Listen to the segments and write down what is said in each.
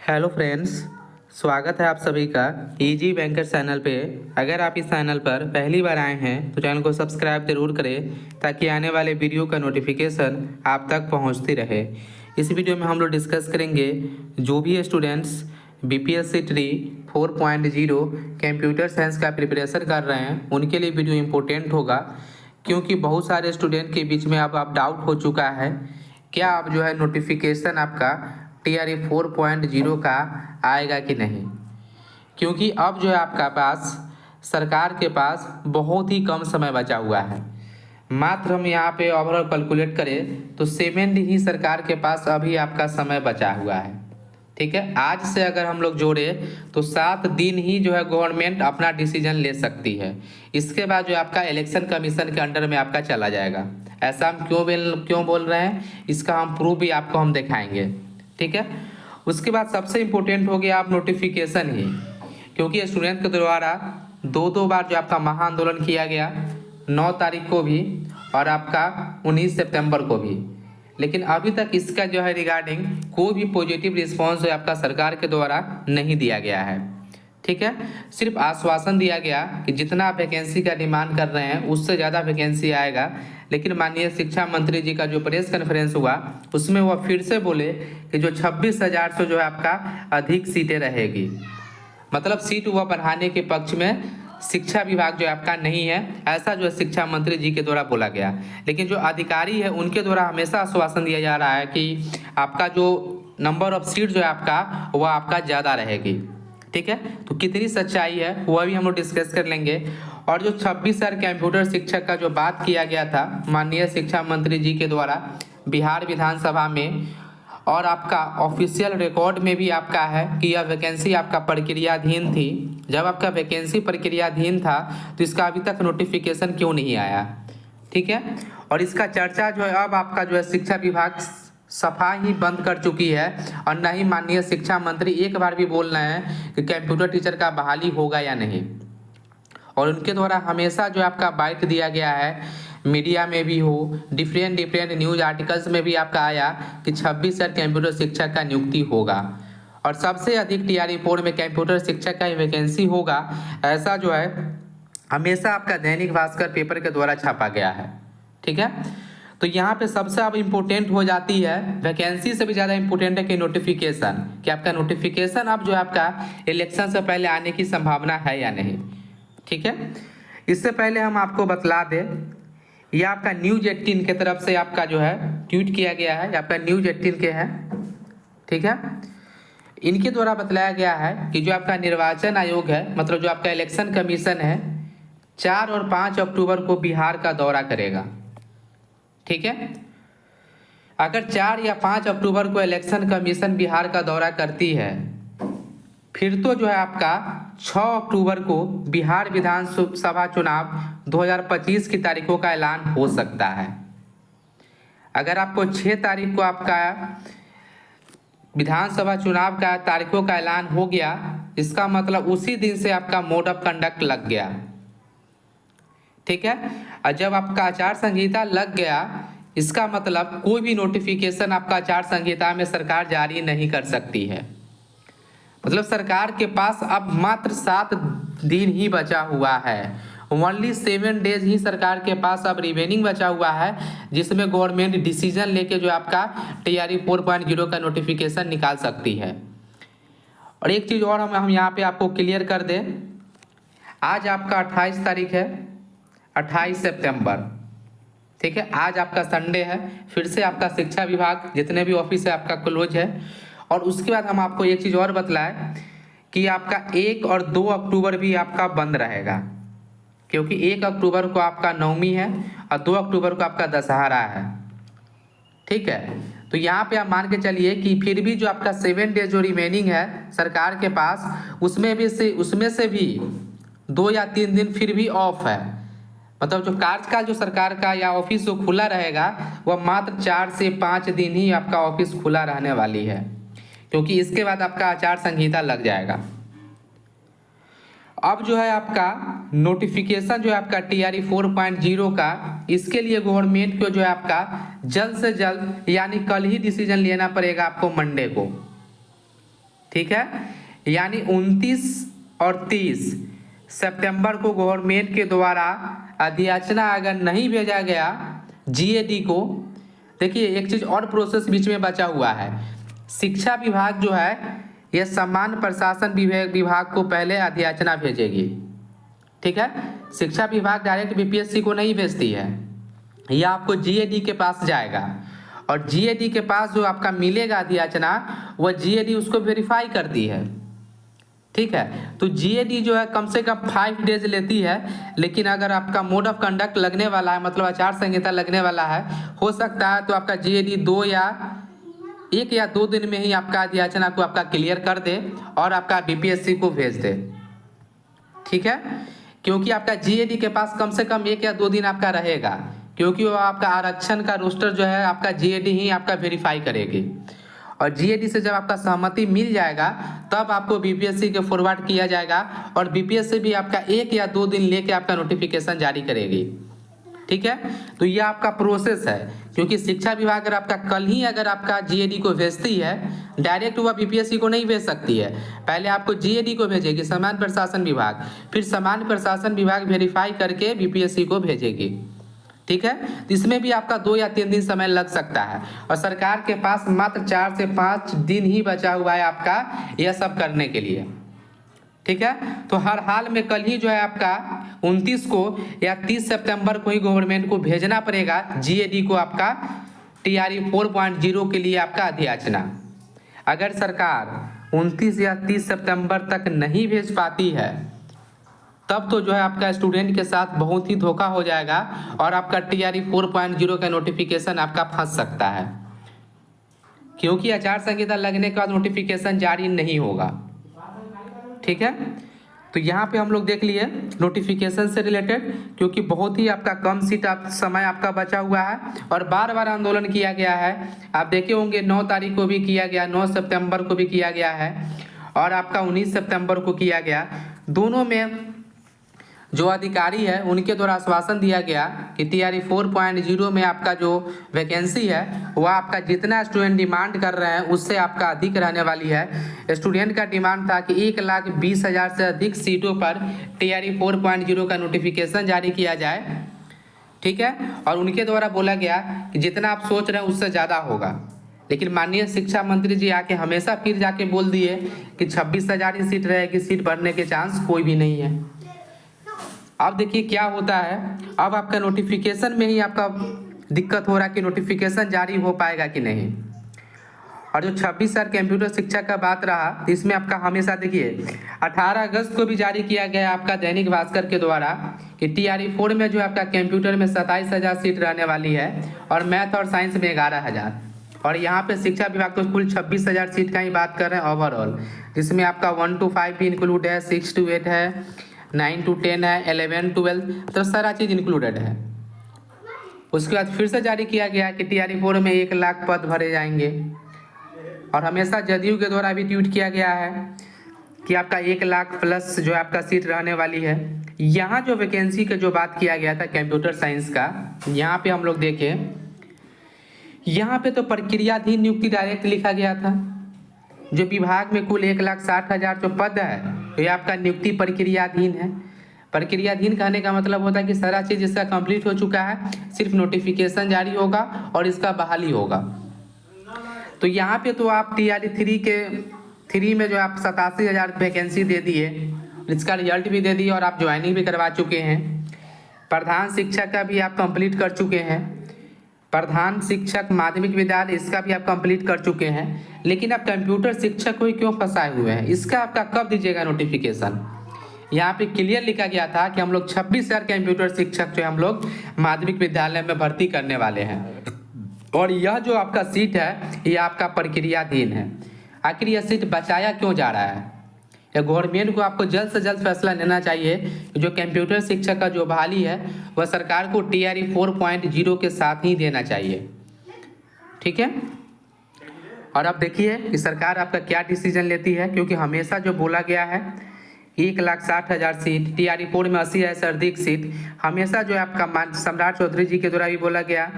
Hello friends, स्वागत है आप सभी का इजी बैंकर चैनल पे। अगर आप इस चैनल पर पहली बार आए हैं तो चैनल को सब्सक्राइब जरूर करें ताकि आने वाले वीडियो का नोटिफिकेशन आप तक पहुंचती रहे। इस वीडियो में हम लोग डिस्कस करेंगे जो भी students BPSC tree 4.0 computer science का प्रिपरेशन कर रहे हैं उनके लिए वीडियो इम्पोर्टेंट होगा, क्योंकि बहुत सारे स्टूडेंट के बीच में अब डाउट हो चुका है क्या अब जो है नोटिफिकेशन आपका TRE 4.0 का आएगा कि नहीं। क्योंकि अब जो है आपका पास सरकार के पास बहुत ही कम समय बचा हुआ है। मात्र हम यहाँ पे ओवरऑल कैलकुलेट करें तो 7 दिन ही सरकार के पास अभी आपका समय बचा हुआ है। ठीक है, आज से अगर हम लोग जोड़े तो 7 दिन ही जो है गवर्नमेंट अपना डिसीजन ले सकती है। इसके बाद जो आपका इलेक्शन कमीशन के अंडर में आपका चला जाएगा। ऐसा हम क्यों बोल रहे हैं, इसका हम प्रूफ भी आपको हम दिखाएंगे। ठीक है, उसके बाद सबसे इम्पोर्टेंट हो गया आप नोटिफिकेशन ही, क्योंकि स्टूडेंट के द्वारा दो बार जो आपका महाआंदोलन किया गया 9 तारीख को भी और आपका 19 सितंबर को भी, लेकिन अभी तक इसका जो है रिगार्डिंग कोई भी पॉजिटिव रिस्पांस जो आपका सरकार के द्वारा नहीं दिया गया है। ठीक है, सिर्फ आश्वासन दिया गया कि जितना आप वैकेंसी का डिमांड कर रहे हैं उससे ज़्यादा वैकेंसी आएगा, लेकिन माननीय शिक्षा मंत्री जी का जो प्रेस कॉन्फ्रेंस हुआ उसमें वह फिर से बोले कि जो 26,000 से जो है आपका अधिक सीटें रहेगी। मतलब सीट वह बढ़ाने के पक्ष में शिक्षा विभाग जो आपका नहीं है, ऐसा जो है शिक्षा मंत्री जी के द्वारा बोला गया। लेकिन जो अधिकारी है उनके द्वारा हमेशा आश्वासन दिया जा रहा है कि आपका जो नंबर ऑफ सीट जो है आपका वह आपका ज़्यादा रहेगी। ठीक है, तो कितनी सच्चाई है वह भी हम लोग डिस्कस कर लेंगे। और जो 26,000 कंप्यूटर शिक्षक का जो बात किया गया था माननीय शिक्षा मंत्री जी के द्वारा बिहार विधानसभा में, और आपका ऑफिशियल रिकॉर्ड में भी आपका है कि यह वैकेंसी आपका प्रक्रियाधीन थी। जब आपका वैकेंसी प्रक्रियाधीन था तो इसका अभी तक नोटिफिकेशन क्यों नहीं आया। ठीक है, और इसका चर्चा जो है अब आपका जो है शिक्षा विभाग सफा ही बंद कर चुकी है, और न ही माननीय शिक्षा मंत्री एक बार भी बोल रहे हैं कि कंप्यूटर टीचर का बहाली होगा या नहीं। और उनके द्वारा हमेशा जो आपका बाइट दिया गया है, मीडिया में भी हो, डिफरेंट न्यूज आर्टिकल्स में भी आपका आया कि 26,000 कंप्यूटर शिक्षक का नियुक्ति होगा और सबसे अधिक TRE 4 में कंप्यूटर शिक्षक का वैकेंसी होगा। ऐसा जो है हमेशा आपका दैनिक भास्कर पेपर के द्वारा छापा गया है। ठीक है, तो यहाँ पे सबसे अब इम्पोर्टेंट हो जाती है, वैकेंसी से भी ज़्यादा इम्पोर्टेंट है कि नोटिफिकेशन, कि आपका नोटिफिकेशन अब जो है आपका इलेक्शन से पहले आने की संभावना है या नहीं। ठीक है, इससे पहले हम आपको बतला दें, यह आपका न्यूज 18 की तरफ से आपका जो है ट्वीट किया गया है, आपका न्यूज 18 के है। ठीक है, इनके द्वारा बतलाया गया है कि जो आपका निर्वाचन आयोग है, मतलब जो आपका इलेक्शन कमीशन है, 4 और 5 अक्टूबर को बिहार का दौरा करेगा। ठीक है, अगर 4 या 5 अक्टूबर को इलेक्शन कमीशन बिहार का दौरा करती है, फिर तो जो है आपका 6 अक्टूबर को बिहार विधानसभा चुनाव 2025 की तारीखों का ऐलान हो सकता है। अगर आपको 6 तारीख को आपका विधानसभा चुनाव का तारीखों का ऐलान हो गया, इसका मतलब उसी दिन से आपका मोड ऑफ कंडक्ट लग गया। ठीक है, और जब आपका आचार संहिता लग गया, इसका मतलब कोई भी नोटिफिकेशन आपका आचार संहिता में सरकार जारी नहीं कर सकती है। मतलब सरकार के पास अब मात्र 7 दिन ही बचा हुआ है। ओनली 7 डेज ही सरकार के पास अब रिमेनिंग बचा हुआ है, जिसमें गवर्नमेंट डिसीजन लेके जो आपका TRE 4.0 का नोटिफिकेशन निकाल सकती है। और एक चीज़ और हम यहाँ पे आपको क्लियर कर दें, आज आपका 28 तारीख है, 28 सितंबर। ठीक है, आज आपका संडे है, फिर से आपका शिक्षा विभाग जितने भी ऑफिस है आपका क्लोज है। और उसके बाद हम आपको एक चीज़ और बतलाएं कि आपका 1 और 2 अक्टूबर भी आपका बंद रहेगा, क्योंकि 1 अक्टूबर को आपका नवमी है और 2 अक्टूबर को आपका दशहरा है। ठीक है, तो यहाँ पे आप मान के चलिए कि फिर भी जो आपका 7 डेज जो रिमेनिंग है सरकार के पास, उसमें से भी 2 या 3 दिन फिर भी ऑफ है। मतलब जो कार्यकाल जो सरकार का या ऑफिस जो खुला रहेगा वह मात्र 4 से 5 दिन ही आपका ऑफिस खुला रहने वाली है, क्योंकि इसके बाद आपका आचार संहिता लग जाएगा। अब जो है आपका नोटिफिकेशन जो है आपका TRE 4.0 का, इसके लिए गवर्नमेंट को जो है आपका जल्द से जल्द यानी कल ही डिसीजन लेना पड़ेगा आपको मंडे को। ठीक है, यानी 29 और 30 सितंबर को गवर्नमेंट के द्वारा अधियाचना अगर नहीं भेजा गया जीएडी को, देखिए एक चीज और प्रोसेस बीच में बचा हुआ है। शिक्षा विभाग जो है यह सामान्य प्रशासन विभाग को पहले अधियाचना भेजेगी। ठीक है, शिक्षा विभाग डायरेक्ट बीपीएससी को नहीं भेजती है, यह आपको जीएडी के पास जाएगा और जीएडी के पास जो आपका मिलेगा अधियाचना वह जीएडी उसको वेरीफाई करती है। ठीक है, तो जीएडी जो है कम से कम 5 डेज लेती है, लेकिन अगर आपका मोड ऑफ कंडक्ट लगने वाला है, मतलब आचार संहिता लगने वाला है, हो सकता है तो आपका जीएडी 1 या 2 दिन में ही आपका अधियाचना को आपका क्लियर कर दे और आपका बीपीएससी को भेज दे। ठीक है, क्योंकि आपका जीएडी के पास कम से कम 1 या 2 दिन आपका रहेगा, क्योंकि वो आपका आरक्षण का रोस्टर जो है आपका जीएडी ही आपका वेरीफाई करेगी और जीएडी से जब आपका सहमति मिल जाएगा तब आपको बीपीएससी के फॉरवर्ड किया जाएगा और बीपीएससी भी आपका 1 या 2 दिन लेके आपका नोटिफिकेशन जारी करेगी। ठीक है, तो यह आपका प्रोसेस है, क्योंकि शिक्षा विभाग अगर आपका कल ही अगर आपका जीएडी को भेजती है, डायरेक्ट वह बीपीएससी को नहीं भेज सकती है, पहले आपको जीएडी को भेजेगी सामान्य प्रशासन विभाग, फिर सामान्य प्रशासन विभाग वेरीफाई करके बीपीएससी को भेजेगी। ठीक है, तो इसमें भी आपका 2 या 3 दिन समय लग सकता है और सरकार के पास मात्र 4 से 5 दिन ही बचा हुआ है आपका यह सब करने के लिए। ठीक है, तो हर हाल में कल ही जो है आपका 29 को या 30 सितंबर को ही गवर्नमेंट को भेजना पड़ेगा जीएडी को आपका टीआरई 4.0 के लिए आपका अधियाचना। अगर सरकार 29 या 30 सितंबर तक नहीं भेज पाती है तब तो जो है आपका स्टूडेंट के साथ बहुत ही धोखा हो जाएगा और आपका टीआरई 4.0 का नोटिफिकेशन आपका फंस सकता है, क्योंकि आचार संहिता लगने के बाद नोटिफिकेशन जारी नहीं होगा। ठीक है, तो यहाँ पे हम लोग देख लिए नोटिफिकेशन से रिलेटेड, क्योंकि बहुत ही आपका कम सीट समय आपका बचा हुआ है और बार बार आंदोलन किया गया है। आप देखे होंगे 9 तारीख को भी किया गया, 9 सितंबर को भी किया गया है और आपका 19 सितंबर को किया गया। दोनों में जो अधिकारी है उनके द्वारा आश्वासन दिया गया कि टीआरई 4.0 में आपका जो वैकेंसी है वह आपका जितना स्टूडेंट डिमांड कर रहे हैं उससे आपका अधिक रहने वाली है। स्टूडेंट का डिमांड था कि 1,20,000 से अधिक सीटों पर टीआरई 4.0 का नोटिफिकेशन जारी किया जाए। ठीक है, और उनके द्वारा बोला गया कि जितना आप सोच रहे हैं उससे ज़्यादा होगा, लेकिन माननीय शिक्षा मंत्री जी आके हमेशा फिर जाके बोल दिए कि 26,000 ही सीट रहेगी, सीट बढ़ने के चांस कोई भी नहीं है। अब देखिए क्या होता है, अब आपका नोटिफिकेशन में ही आपका दिक्कत हो रहा है कि नोटिफिकेशन जारी हो पाएगा कि नहीं। और जो 26 कंप्यूटर शिक्षा का बात रहा, इसमें आपका हमेशा देखिए 18 अगस्त को भी जारी किया गया आपका दैनिक भास्कर के द्वारा कि टीआरई 4 में जो आपका कंप्यूटर में 27,000 सीट रहने वाली है और मैथ और साइंस में 11,000, और यहाँ पे शिक्षा विभाग तो कुल 26,000 सीट का ही बात कर रहे हैं ओवरऑल, जिसमें आपका 1 to 5 भी इंक्लूड है, 6 to 8 है, 9 to 10 है, 11 12, तो सारा चीज़ इंक्लूडेड है। उसके बाद फिर से जारी किया गया कि टीआरई 4 में 1 लाख पद भरे जाएंगे और हमेशा जदयू के द्वारा भी ट्वीट किया गया है कि आपका 1 लाख प्लस जो आपका सीट रहने वाली है। यहाँ जो वैकेंसी का जो बात किया गया था कंप्यूटर साइंस का, यहाँ पे हम लोग देखें, यहाँ पे तो प्रक्रियाधीन नियुक्ति डायरेक्ट लिखा गया था। जो विभाग में कुल 1,60,000 जो पद है तो ये आपका नियुक्ति प्रक्रियाधीन है। प्रक्रियाधीन कहने का मतलब होता है कि सारा चीज़ इसका कंप्लीट हो चुका है, सिर्फ नोटिफिकेशन जारी होगा और इसका बहाली होगा। तो यहाँ पे तो आप टीआरई 3 में जो आप 87,000 वैकेंसी दे दिए, इसका रिजल्ट भी दे दिए और आप ज्वाइनिंग भी करवा चुके हैं। प्रधान शिक्षक का भी आप कंप्लीट कर चुके हैं, प्रधान शिक्षक माध्यमिक विद्यालय इसका भी आप कंप्लीट कर चुके हैं, लेकिन आप कंप्यूटर शिक्षक को ही क्यों फंसाए हुए हैं? इसका आपका कब दीजिएगा नोटिफिकेशन? यहाँ पे क्लियर लिखा गया था कि हम लोग 26,000 कंप्यूटर शिक्षक जो हम लोग माध्यमिक विद्यालय में भर्ती करने वाले हैं और यह जो आपका सीट है ये आपका प्रक्रियाधीन है। आखिर यह सीट बचाया क्यों जा रहा है? या गवर्नमेंट को आपको जल्द से जल्द फैसला लेना चाहिए कि जो कंप्यूटर शिक्षक का जो बहाली है वह सरकार को टीआरई 4.0 के साथ ही देना चाहिए। ठीक है, और अब देखिए कि सरकार आपका क्या डिसीजन लेती है, क्योंकि हमेशा जो बोला गया है 1,60,000 सीट, टीआरई 4 में 80,000 से अधिक सीट, हमेशा जो है आपका सम्राट चौधरी जी के द्वारा भी बोला गया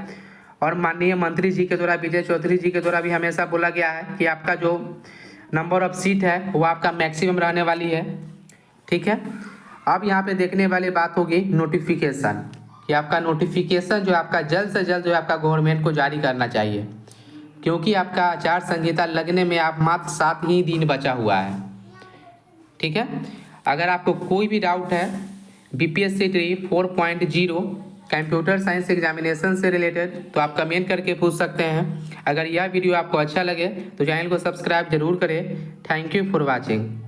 और माननीय मंत्री जी के द्वारा, विजय चौधरी जी के द्वारा भी हमेशा बोला गया है कि आपका जो नंबर ऑफ सीट है वो आपका मैक्सिमम रहने वाली है। ठीक है, अब यहाँ पे देखने वाली बात होगी नोटिफिकेशन, कि आपका नोटिफिकेशन जो आपका जल्द से जल्द जो है आपका गवर्नमेंट को जारी करना चाहिए, क्योंकि आपका आचार संहिता लगने में आप मात्र 7 ही दिन बचा हुआ है। ठीक है, अगर आपको कोई भी डाउट है बीपीएससी 4.0 कंप्यूटर साइंस एग्जामिनेशन से रिलेटेड तो आप कमेंट करके पूछ सकते हैं। अगर यह वीडियो आपको अच्छा लगे तो चैनल को सब्सक्राइब जरूर करें। Thank you for watching.